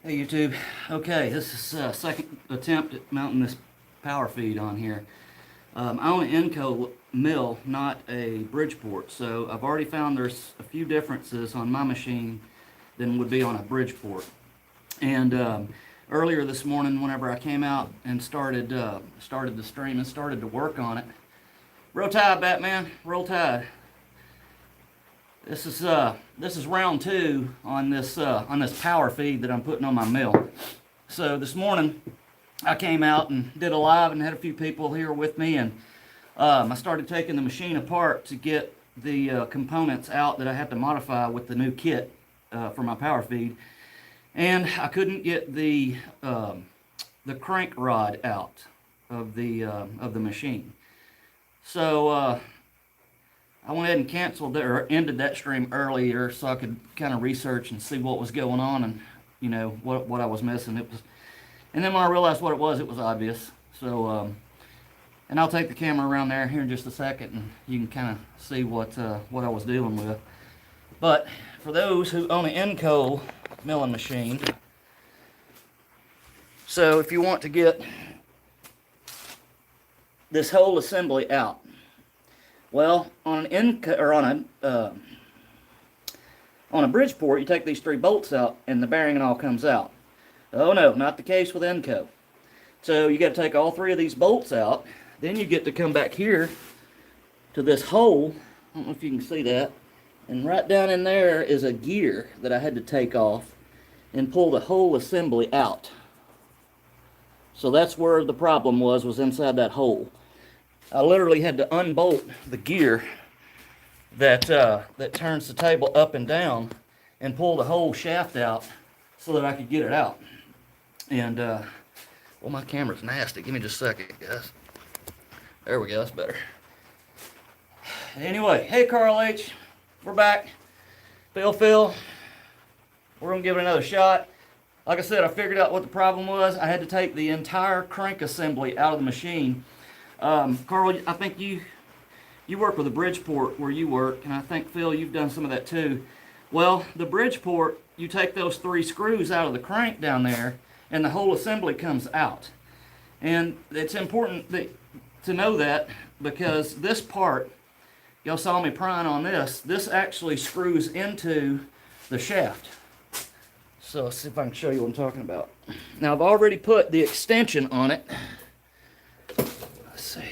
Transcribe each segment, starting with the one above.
Hey YouTube, okay, this is second attempt at mounting this power feed on here. I own an Enco mill, not a Bridgeport, so I've already found there's a few differences on my machine than would be on a Bridgeport. And earlier this morning, whenever I came out and started the stream and started to work on it, roll tide, Batman, roll tide. This is round two on this power feed that I'm putting on my mill. So this morning I came out and did a live and had a few people here with me, and I started taking the machine apart to get the components out that I had to modify with the new kit for my power feed, and I couldn't get the crank rod out of the machine. So I went ahead and canceled or ended that stream earlier so I could kind of research and see what was going on and, you know, what I was missing. And then when I realized what it was obvious. So, and I'll take the camera around there here in just a second, and you can kind of see what I was dealing with. But for those who own an Enco milling machine, so if you want to get this whole assembly out, well, on an Enco or on a Bridgeport, you take these three bolts out and the bearing and all comes out. Oh no, not the case with Enco. So you got to take all three of these bolts out. Then you get to come back here to this hole. I don't know if you can see that. And right down in there is a gear that I had to take off and pull the whole assembly out. So that's where the problem was inside that hole. I literally had to unbolt the gear that turns the table up and down and pull the whole shaft out so that I could get it out. And, well, my camera's nasty. Give me just a second, guys. There we go. That's better. Anyway, hey, Carl H. We're back. Phil. We're going to give it another shot. Like I said, I figured out what the problem was. I had to take the entire crank assembly out of the machine. Carl, I think you work with a Bridgeport where you work, and I think, Phil, you've done some of that too. Well, the Bridgeport, you take those three screws out of the crank down there, and the whole assembly comes out. And it's important to know that, because this part, y'all saw me prying on this actually screws into the shaft. So let's see if I can show you what I'm talking about. Now, I've already put the extension on it. See.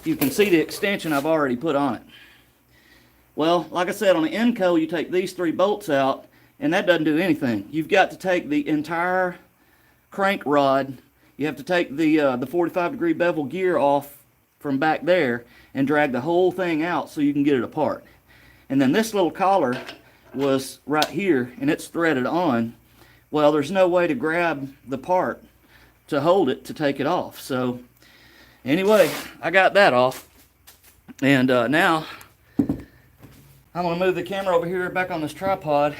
You can see the extension I've already put on it. Well, like I said, on the Enco, you take these three bolts out, and that doesn't do anything. You've got to take the entire crank rod. You have to take the 45-degree bevel gear off from back there and drag the whole thing out so you can get it apart. And then this little collar was right here, and it's threaded on. Well, there's no way to grab the part to hold it to take it off. So anyway, I got that off, and now I'm going to move the camera over here back on this tripod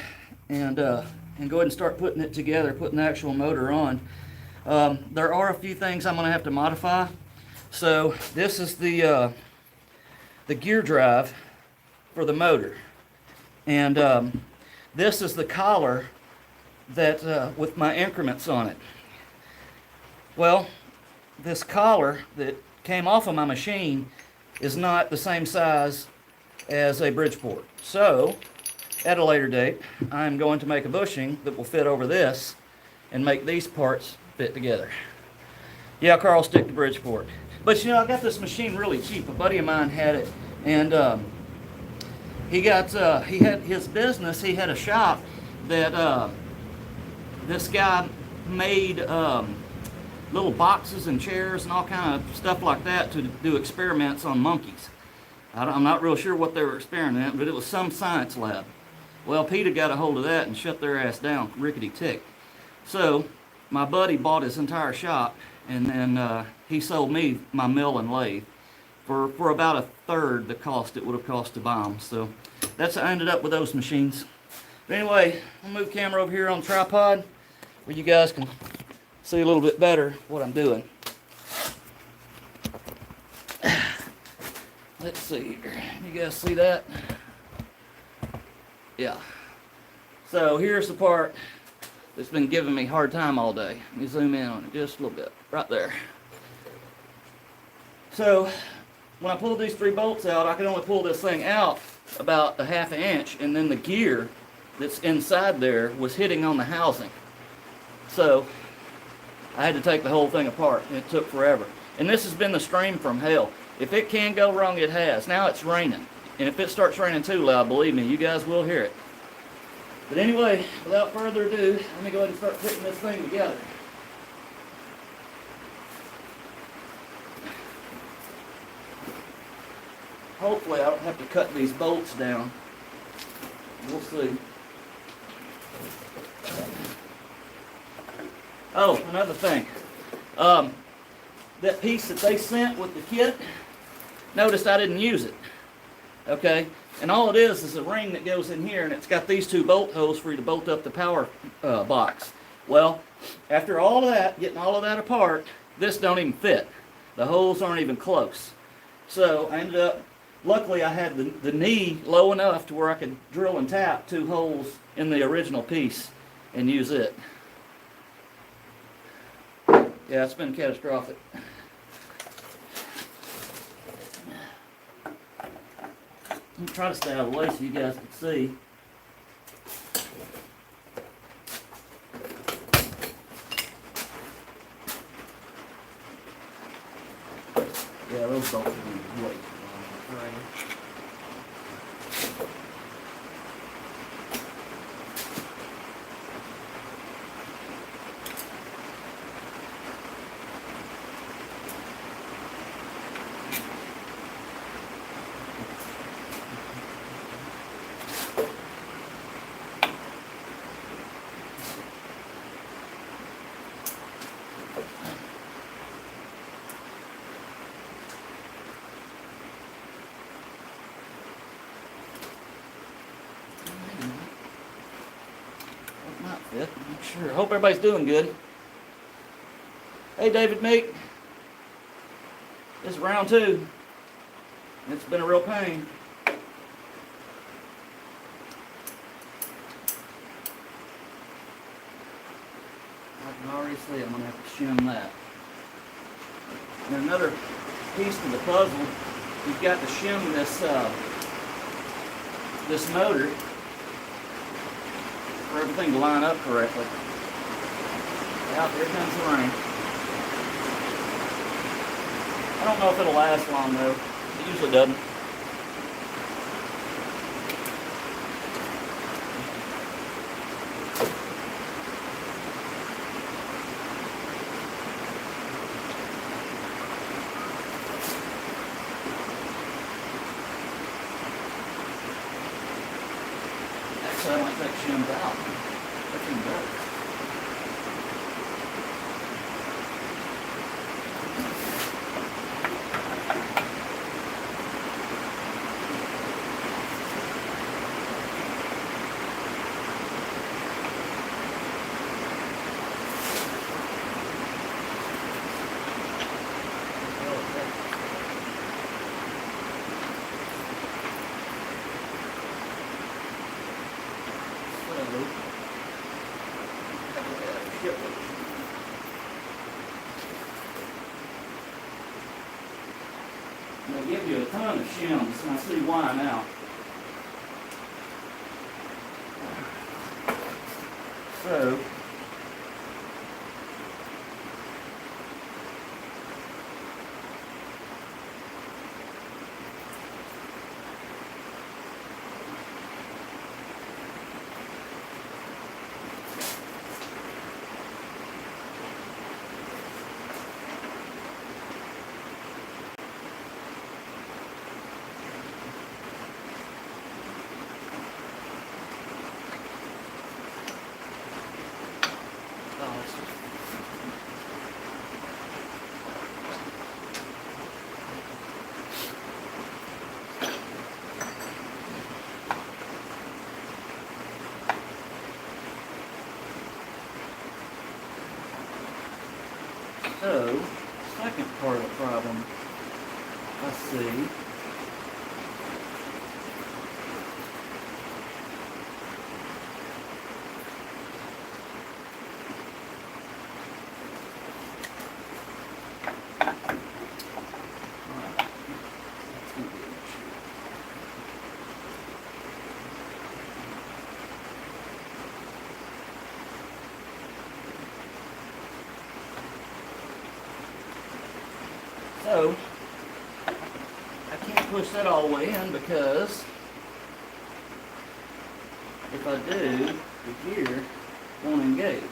and go ahead and start putting it together, putting the actual motor on. There are a few things I'm going to have to modify. So this is the gear drive for the motor, and this is the collar that with my increments on it. Well, this collar that came off of my machine is not the same size as a Bridgeport. So, at a later date, I'm going to make a bushing that will fit over this and make these parts fit together. Yeah, Carl, stick to Bridgeport. But you know, I got this machine really cheap. A buddy of mine had it, and he had his business. He had a shop that this guy made little boxes and chairs and all kind of stuff like that to do experiments on monkeys. I'm not real sure what they were experimenting, but it was some science lab. Well, PETA got a hold of that and shut their ass down, rickety tick. So, my buddy bought his entire shop, and then he sold me my mill and lathe for about a third the cost it would have cost to buy them. So, that's how I ended up with those machines. But anyway, I'll move the camera over here on the tripod where you guys can see a little bit better what I'm doing. Let's see here. You guys see that? Yeah. So here's the part that's been giving me a hard time all day. Let me zoom in on it just a little bit. Right there. So when I pulled these 3 bolts out, I could only pull this thing out about a ½ inch, and then the gear that's inside there was hitting on the housing. So I had to take the whole thing apart, and it took forever. And this has been the stream from hell. If it can go wrong, it has. Now it's raining. And if it starts raining too loud, believe me, you guys will hear it. But anyway, without further ado, let me go ahead and start putting this thing together. Hopefully I don't have to cut these bolts down. We'll see. Oh, another thing. That piece that they sent with the kit, notice I didn't use it. Okay? And all it is a ring that goes in here, and it's got these 2 bolt holes for you to bolt up the power box. Well, after all of that, getting all of that apart, this don't even fit. The holes aren't even close. So I ended up, luckily I had the knee low enough to where I could drill and tap 2 holes in the original piece and use it. Yeah, it's been catastrophic. Let me try to stay out of the way so you guys can see. Yeah, those bolts are going to be way too long. Right. Yep, I'm sure. Hope everybody's doing good. Hey, David Meek. This is round 2. It's been a real pain. I can already see I'm going to have to shim that. And another piece to the puzzle, you've got to shim this motor for everything to line up correctly. Out here comes the rain. I don't know if it'll last long though. It usually doesn't. Actually, I might take shims out. That's even better. They give you a ton of shims, and I see why now. So, second part of the problem. Let's see. So, I can't push that all the way in because if I do, the gear won't engage.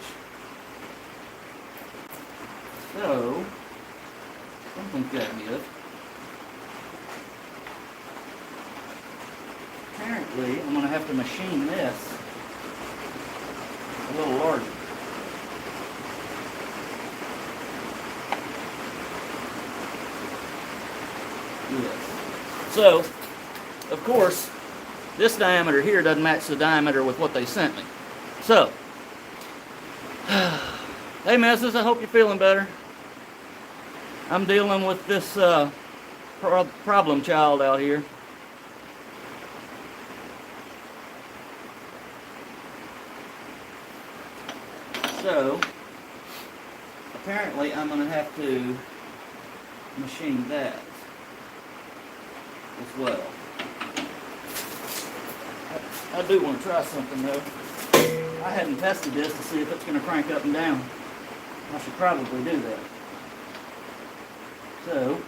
So, something's got to give. Apparently, I'm going to have to machine this a little larger. Yes. So, of course, this diameter here doesn't match the diameter with what they sent me. So, hey missus, I hope you're feeling better. I'm dealing with this problem child out here. So, apparently I'm going to have to machine that as well. I do want to try something though. I hadn't tested this to see if it's going to crank up and down. I should probably do that. So,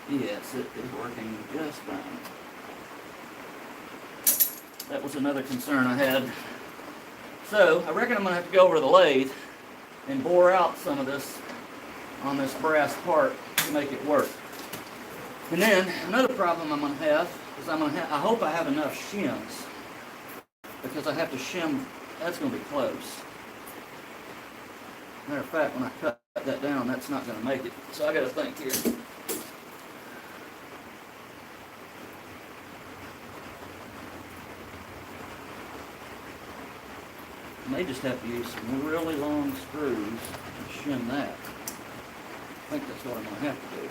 yes, it is working just fine. That was another concern I had. So, I reckon I'm going to have to go over to the lathe and bore out some of this on this brass part to make it work. And then, another problem I'm going to have is I hope I have enough shims, because I have to shim, that's going to be close. Matter of fact, when I cut that down, that's not going to make it. So I got to think here. I may just have to use some really long screws to shim that. I think that's what I'm going to have to do.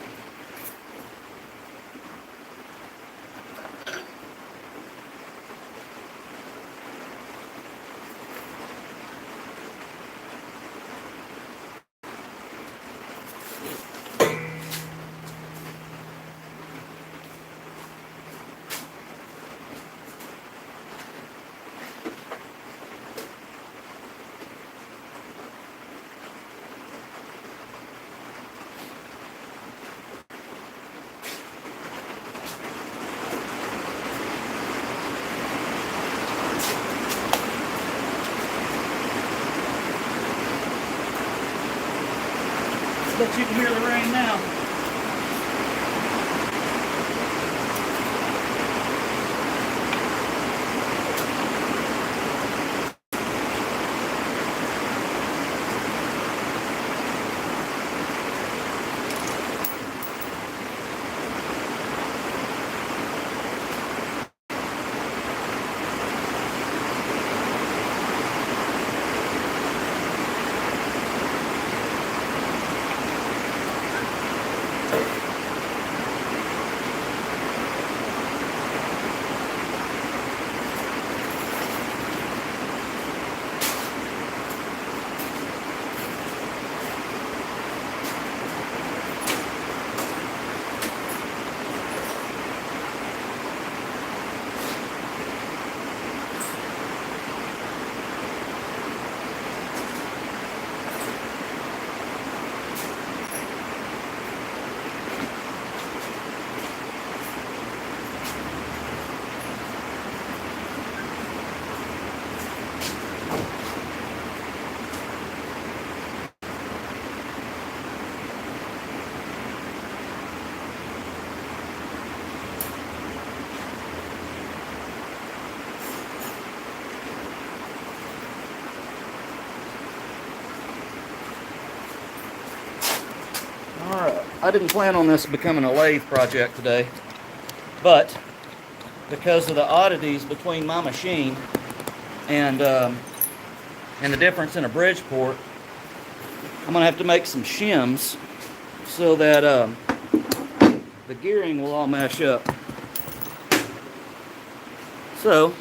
Bet you can hear the rain now. Alright, I didn't plan on this becoming a lathe project today, but because of the oddities between my machine and the difference in a Bridgeport, I'm going to have to make some shims so that the gearing will all mesh up. So,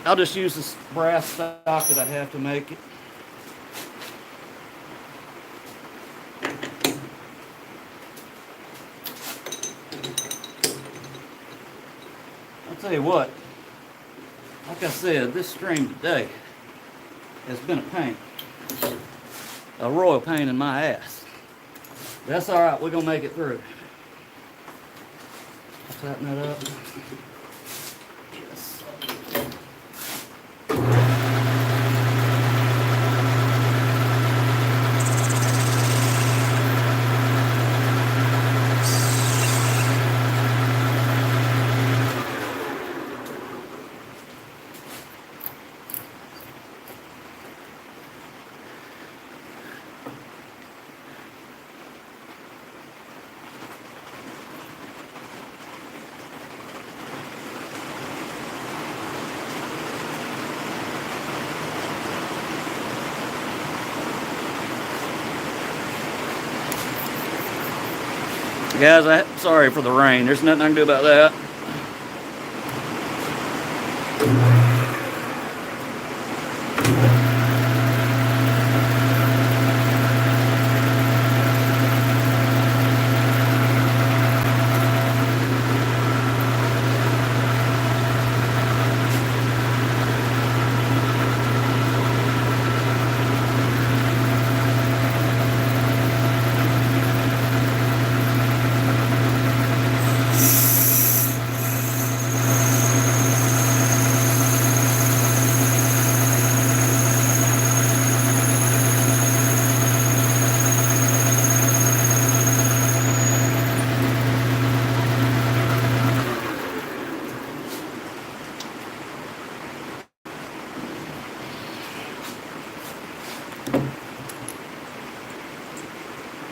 I'll just use this brass stock that I have to make it. I'll tell you what, like I said, this stream today has been a pain. A royal pain in my ass. That's alright, we're going to make it through. Tighten that up. Yes. Guys, I'm sorry for the rain. There's nothing I can do about that.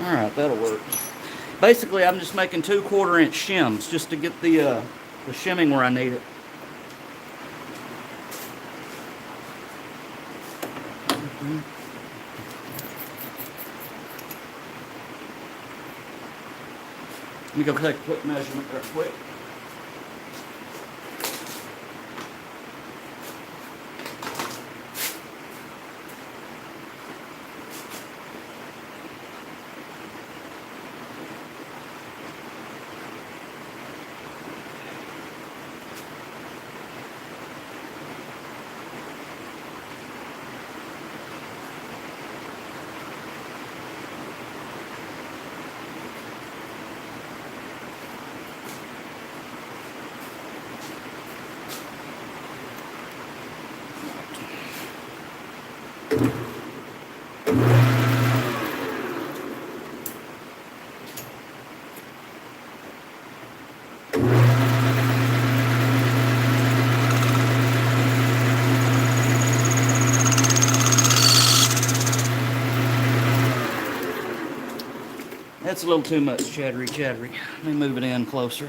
Alright, that'll work. Basically, I'm just making 2 1/4-inch shims just to get the shimming where I need it. Let me go take a quick measurement real quick. That's a little too much chattery. Let me move it in closer.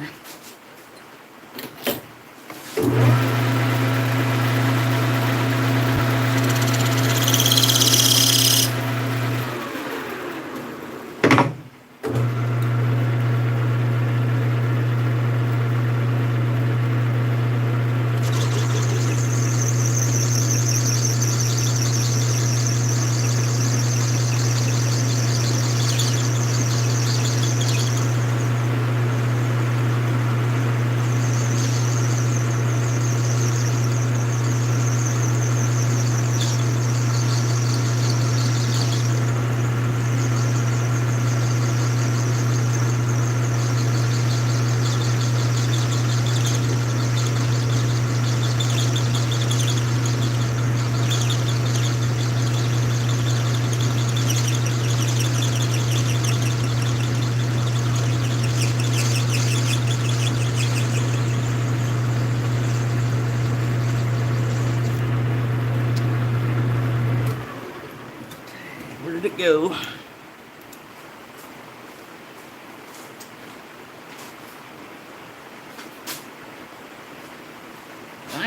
Where did it go?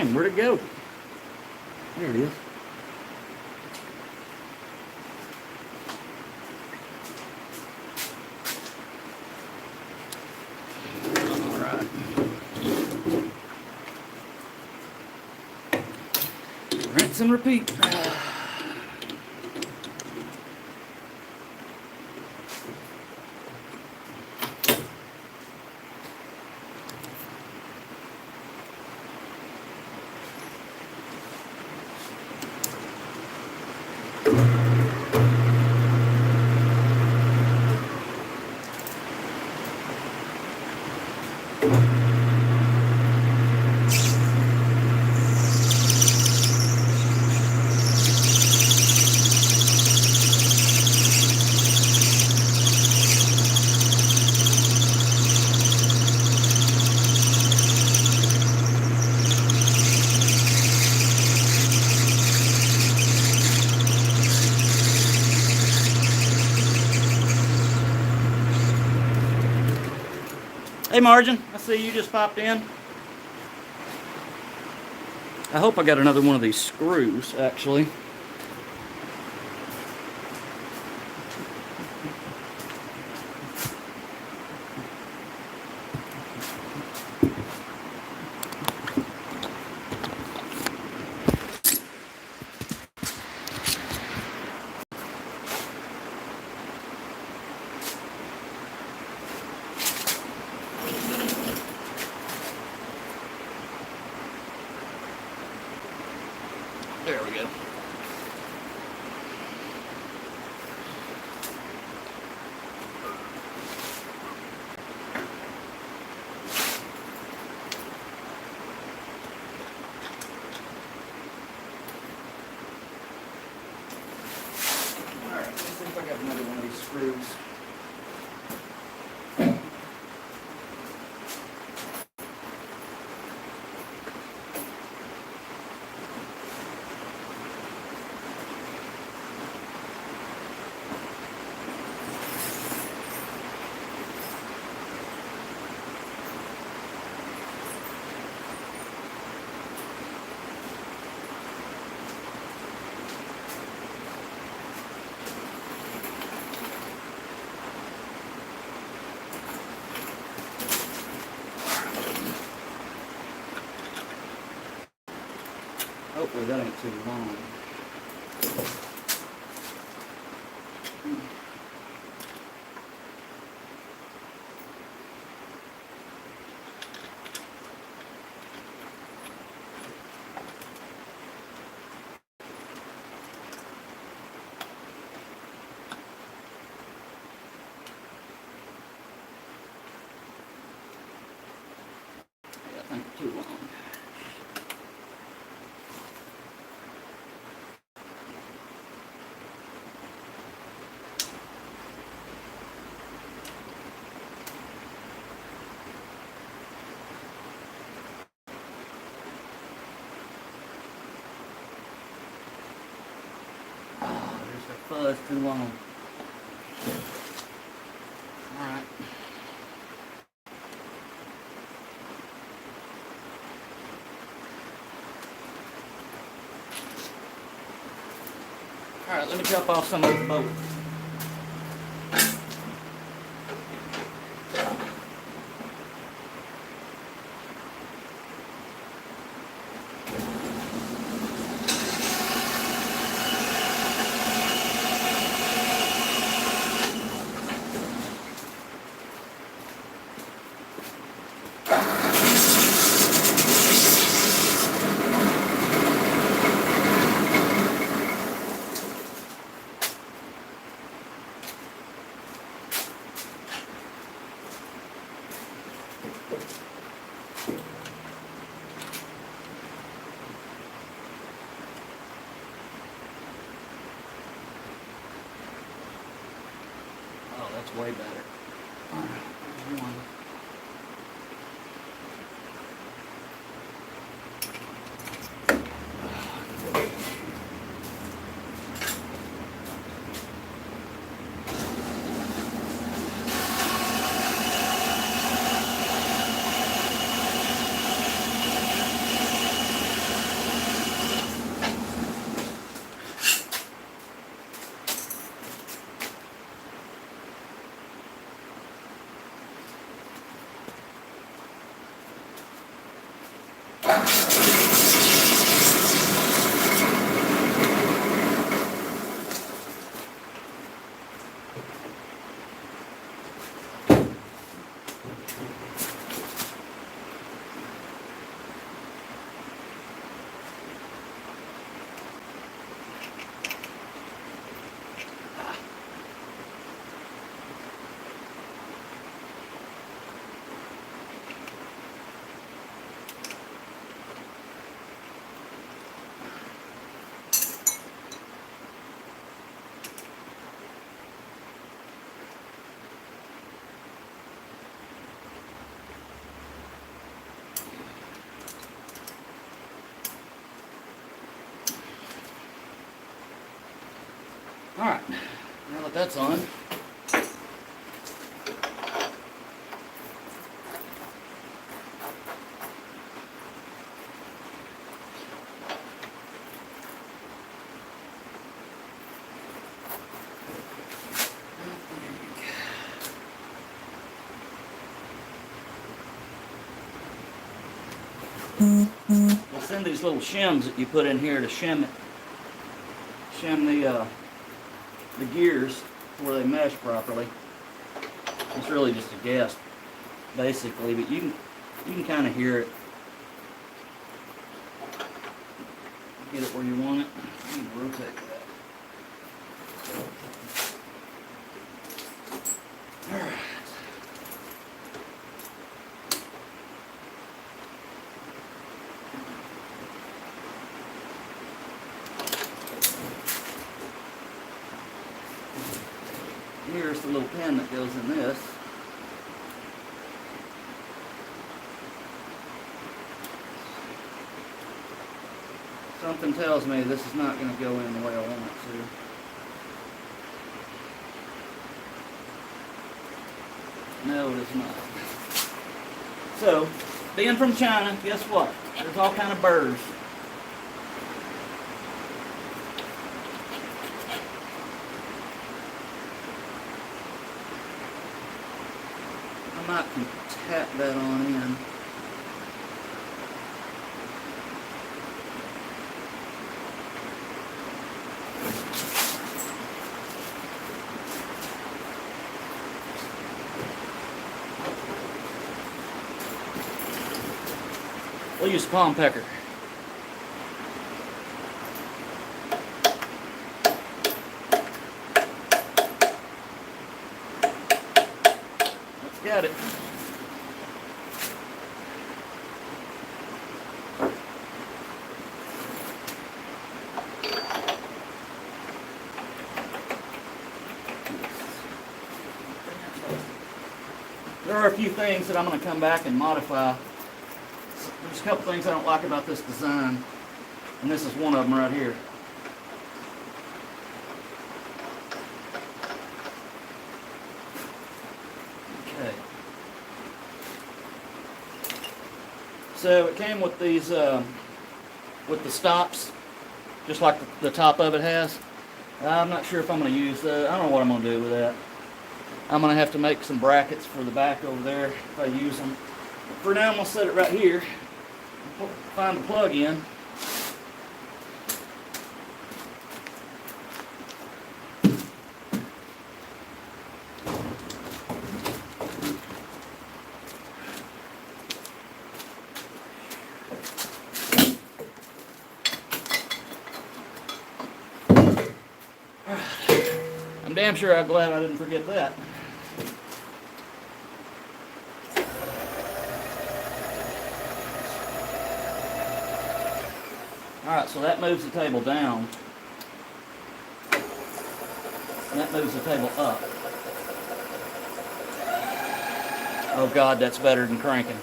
Dang, where'd it go? There it is. All right. Rinse and repeat. Hey Margin, I see you just popped in. I hope I got another one of these screws, actually. There we go. Alright, let's see if I got another one of these screws. Hopefully that ain't too long. Yeah, I think too long. There's the fuzz too long. Alright. Alright, let me chop off some of this bolt. Oh, that's way better. Alright, there's one. that's on. We'll send these little shims that you put in here to shim the gears where they mesh properly. It's really just a guess, basically, but you can kind of hear it. Get it where you want it. You can rotate that. All right. Here's the little pin that goes in this. Something tells me this is not going to go in the way I want it to. No, it is not. So, being from China, guess what? There's all kind of burrs. I might can tap that on in. We'll use palm pecker. Let's get it. There are a few things that I'm going to come back and modify. There's a couple things I don't like about this design, and this is one of them right here. Okay. So it came with these, with the stops, just like the top of it has. I'm not sure if I'm going to use that. I don't know what I'm going to do with that. I'm going to have to make some brackets for the back over there if I use them. But for now, I'm going to set it right here. Find the plug in. I'm damn sure I'm glad I didn't forget that. Alright, so that moves the table down. And that moves the table up. Oh God, that's better than cranking.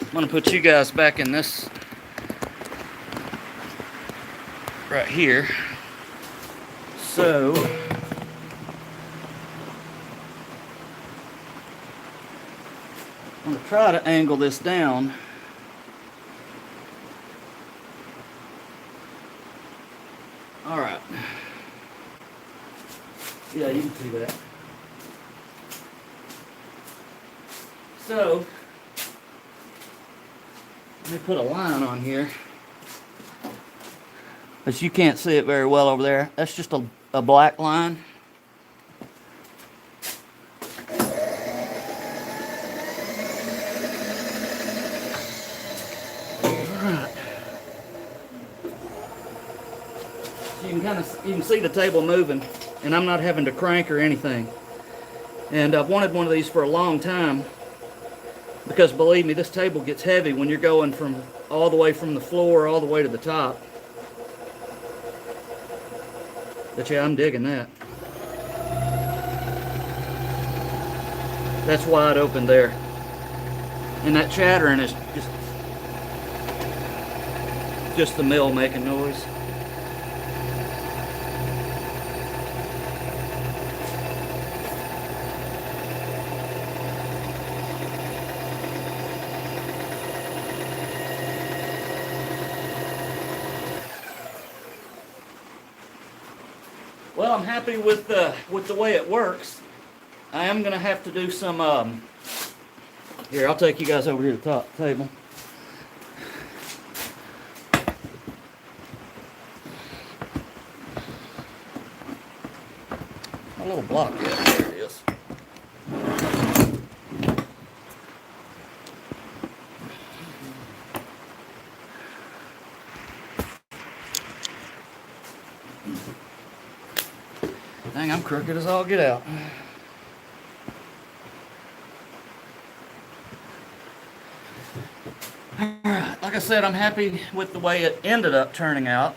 I'm going to put you guys back in this right here. So I'm going to try to angle this down. All right. Yeah, you can see that. So let me put a line on here. But you can't see it very well over there. That's just a black line. Alright. So you can see the table moving, and I'm not having to crank or anything. And I've wanted one of these for a long time, because believe me, this table gets heavy when you're going from all the way from the floor all the way to the top. But yeah, I'm digging that. That's wide open there. And that chattering is just the mill making noise. Well, I'm happy with the way it works. I am gonna have to do some. Here, I'll take you guys over here to the top table. A little block, yeah, there it is. Dang, I'm crooked as all get out. Alright, like I said, I'm happy with the way it ended up turning out.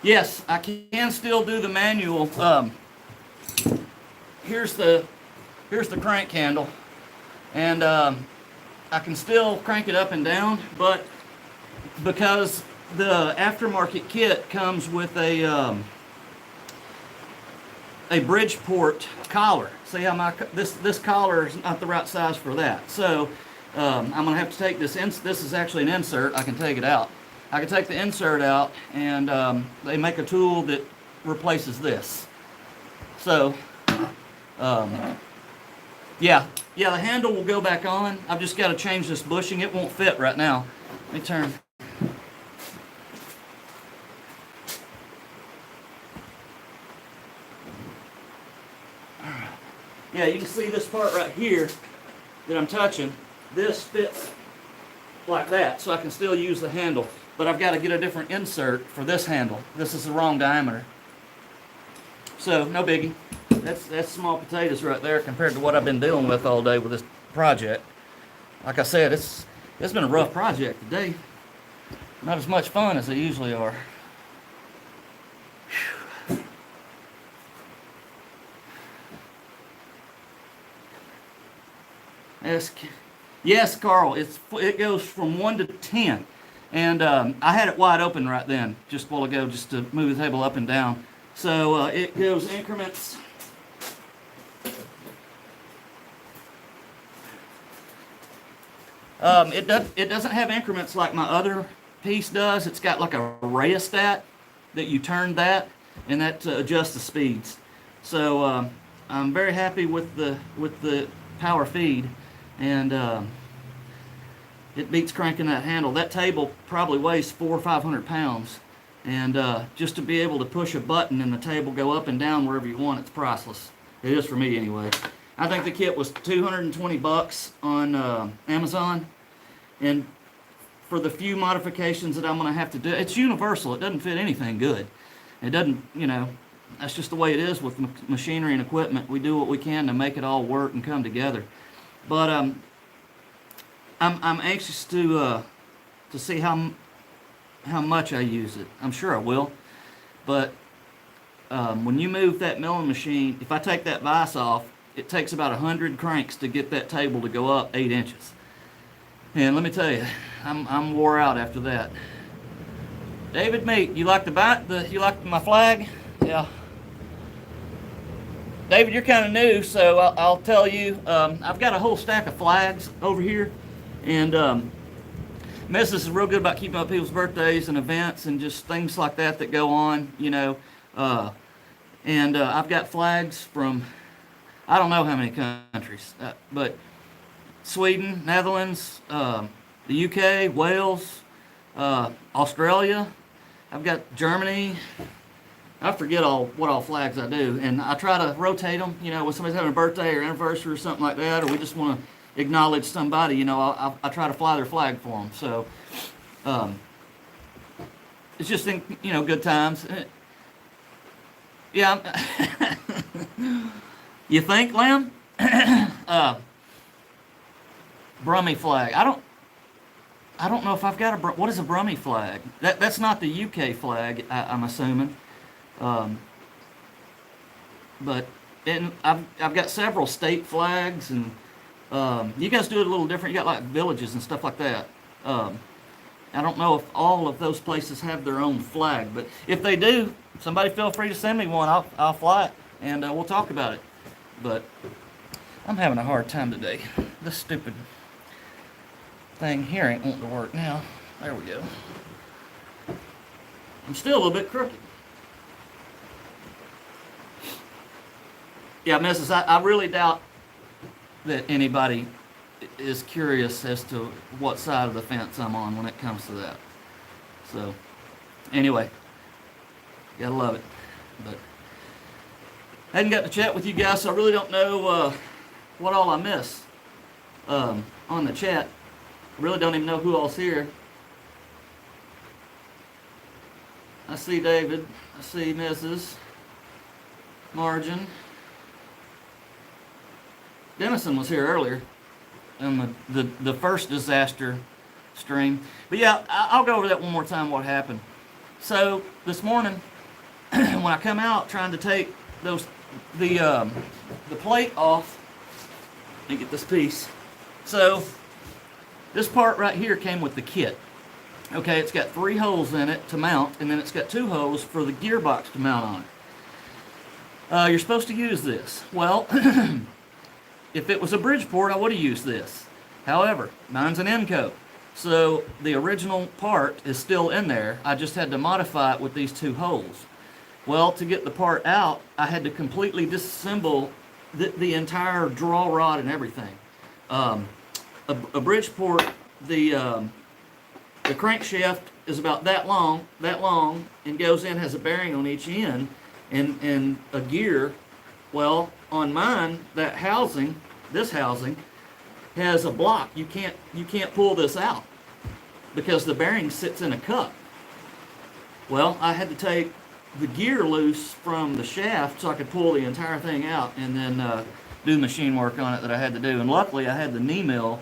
Yes, I can still do the manual. Here's the crank handle, and I can still crank it up and down, but because the aftermarket kit comes with a Bridgeport collar. See how this collar is not the right size for that. So I'm gonna have to take this. This is actually an insert. I can take it out. I can take the insert out, and they make a tool that replaces this. So yeah, the handle will go back on. I've just got to change this bushing. It won't fit right now. Let me turn. Yeah, you can see this part right here that I'm touching. This fits like that, so I can still use the handle. But I've got to get a different insert for this handle. This is the wrong diameter. So, no biggie. That's small potatoes right there compared to what I've been dealing with all day with this project. Like I said, it's been a rough project today. Not as much fun as they usually are. Yes, Carl. It goes from 1 to 10, and I had it wide open right then, just a while ago, just to move the table up and down. So it goes increments. It doesn't have increments like my other piece does. It's got like a rheostat that you turn that, and that adjusts the speeds. So I'm very happy with the power feed, and it beats cranking that handle. That table probably weighs 400 or 500 pounds, and just to be able to push a button and the table go up and down wherever you want, it's priceless. It is for me anyway. I think the kit was $220 on Amazon, and for the few modifications that I'm going to have to do, it's universal. It doesn't fit anything good. It doesn't, that's just the way it is with machinery and equipment. We do what we can to make it all work and come together. But I'm anxious to see how much I use it. I'm sure I will. But when you move that milling machine, if I take that vise off, it takes about 100 cranks to get that table to go up 8 inches. And let me tell you, I'm wore out after that. David Meat, you like you like my flag? Yeah. David, you're kind of new, so I'll tell you. I've got a whole stack of flags over here, and Mrs. is real good about keeping up people's birthdays and events and just things like that go on, and I've got flags from I don't know how many countries, but Sweden, Netherlands, the UK, Wales, Australia. I've got Germany. I forget what all flags I do, and I try to rotate them. When somebody's having a birthday or anniversary or something like that, or we just want to acknowledge somebody, I try to fly their flag for them. So it's just good times. Yeah. You think, Lamb? Brummie flag. I don't know if I've got what is a Brummie flag? That's not the UK flag, I'm assuming. Um, but and I've got several state flags, and you guys do it a little different. You got like villages and stuff like that. I don't know if all of those places have their own flag, but if they do, somebody feel free to send me one. I'll fly it, and we'll talk about it. But I'm having a hard time today. This stupid thing here ain't wanting to work now. There we go. I'm still a little bit crooked. Yeah, Mrs., I really doubt that anybody is curious as to what side of the fence I'm on when it comes to that. So, anyway, gotta love it. But I hadn't got to chat with you guys, so I really don't know what all I miss on the chat. I really don't even know who all's here. I see David. I see Mrs. Margin. Denison was here earlier in the first disaster stream. But yeah, I'll go over that one more time, what happened. So this morning, when I come out trying to take the plate off, let me get this piece. So this part right here came with the kit. Okay, it's got 3 holes in it to mount, and then it's got 2 holes for the gearbox to mount on it. You're supposed to use this. Well, if it was a Bridgeport, I would have used this. However, mine's an Inco. So the original part is still in there. I just had to modify it with these 2 holes. Well, to get the part out, I had to completely disassemble the entire draw rod and everything. A Bridgeport, the crankshaft is about that long, and goes in, has a bearing on each end, and a gear. Well, on mine, that housing, this housing, has a block. You can't pull this out because the bearing sits in a cup. Well, I had to take the gear loose from the shaft so I could pull the entire thing out, and then do machine work on it that I had to do. And luckily, I had the knee mill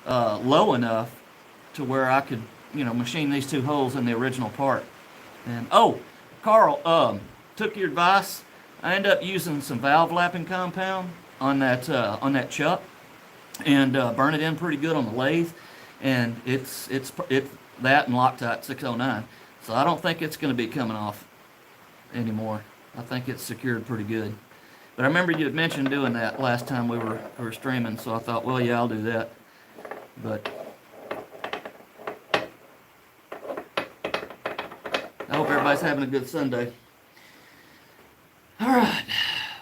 low enough to where I could, machine these 2 holes in the original part. And Carl, took your advice. I ended up using some valve lapping compound on that chuck, and burn it in pretty good on the lathe. And it's that and Loctite 609. So I don't think it's going to be coming off anymore. I think it's secured pretty good. But I remember you had mentioned doing that last time we were streaming, so I thought, well, yeah, I'll do that. But I hope everybody's having a good Sunday. All right.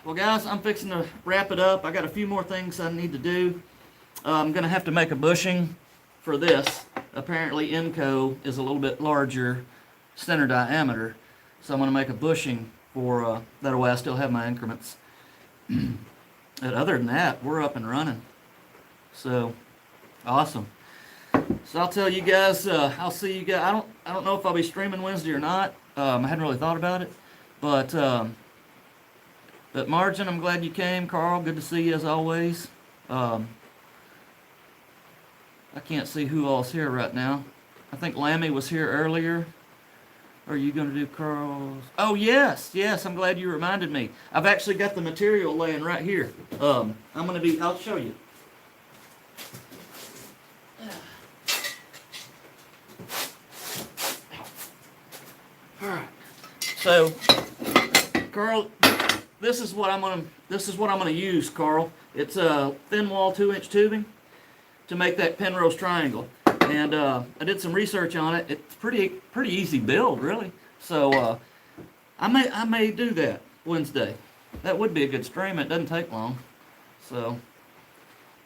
Well, guys, I'm fixing to wrap it up. I got a few more things I need to do. I'm going to have to make a bushing for this. Apparently, Inco is a little bit larger center diameter, so I'm going to make a bushing for that way I still have my increments. But other than that, we're up and running. So, awesome. So I'll tell you guys, I'll see you guys. I don't know if I'll be streaming Wednesday or not. I hadn't really thought about it, but Margin, I'm glad you came. Carl, good to see you as always. I can't see who all's here right now. I think Lammy was here earlier. Are you going to do Carl's? Oh, yes. I'm glad you reminded me. I've actually got the material laying right here. I'll show you. All right. So, Carl, this is what I'm gonna use, Carl. It's a thin wall 2-inch tubing to make that Penrose triangle. And I did some research on it. It's pretty easy build, really. So I may do that Wednesday. That would be a good stream. It doesn't take long. So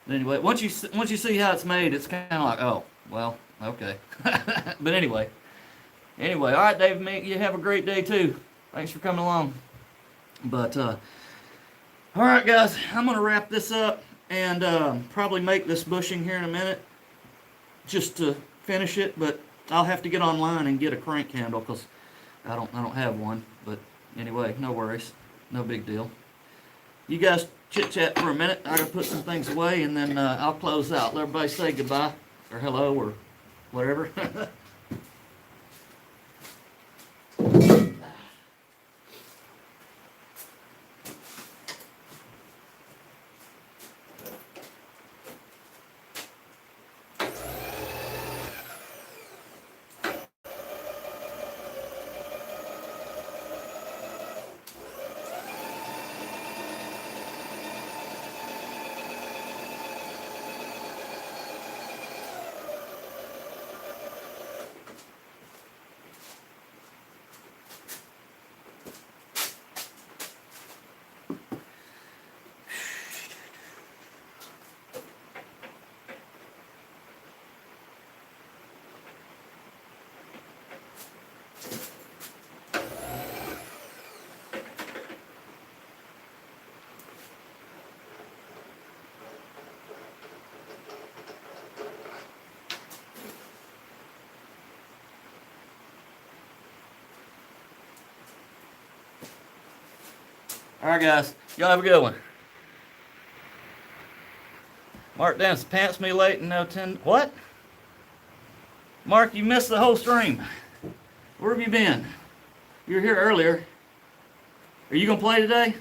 anyway, once you see how it's made, it's kind of like, oh, well, okay. But anyway, all right, David, you have a great day too. Thanks for coming along. But all right, guys, I'm gonna wrap this up and probably make this bushing here in a minute, just to finish it. But I'll have to get online and get a crank handle because I don't have one. But anyway, no worries, no big deal. You guys chit chat for a minute. I gotta put some things away, and then I'll close out. Let everybody say goodbye or hello or whatever. All right, guys. Y'all have a good one. Mark Dennis, pants me late and no 10. What? Mark, you missed the whole stream. Where have you been? You were here earlier. Are you going to play today?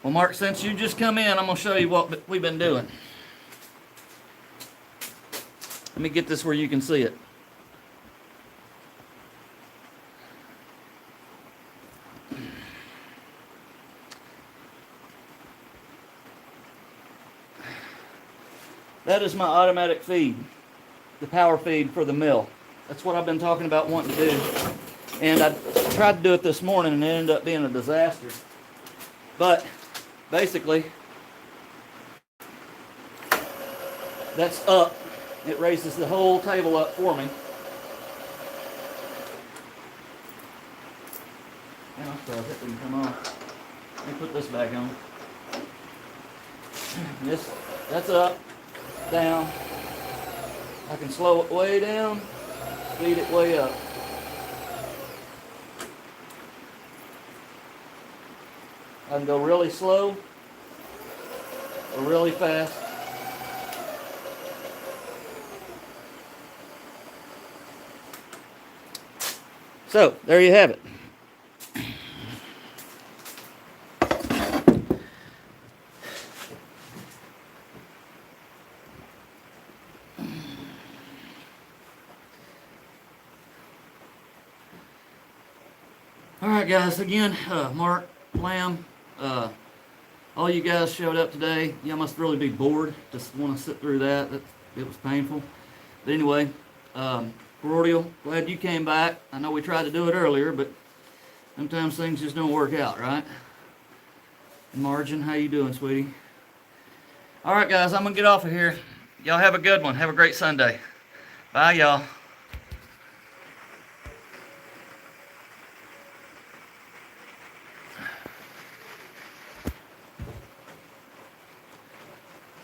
Well, Mark, since you just come in, I'm going to show you what we've been doing. Let me get this where you can see it. That is my automatic feed, the power feed for the mill. That's what I've been talking about wanting to do. And I tried to do it this morning and it ended up being a disaster. But basically, that's up. It raises the whole table up for me. And I thought it didn't come off. Let me put this back on. That's up, down. I can slow it way down, speed it way up. I can go really slow or really fast. So, there you have it. Alright guys, again, Mark, Lamb, all you guys showed up today. Y'all must really be bored. Just want to sit through that. It was painful. But anyway, Cordial, glad you came back. I know we tried to do it earlier, but sometimes things just don't work out, right? Margin, how you doing, sweetie? Alright guys, I'm going to get off of here. Y'all have a good one. Have a great Sunday. Bye, y'all.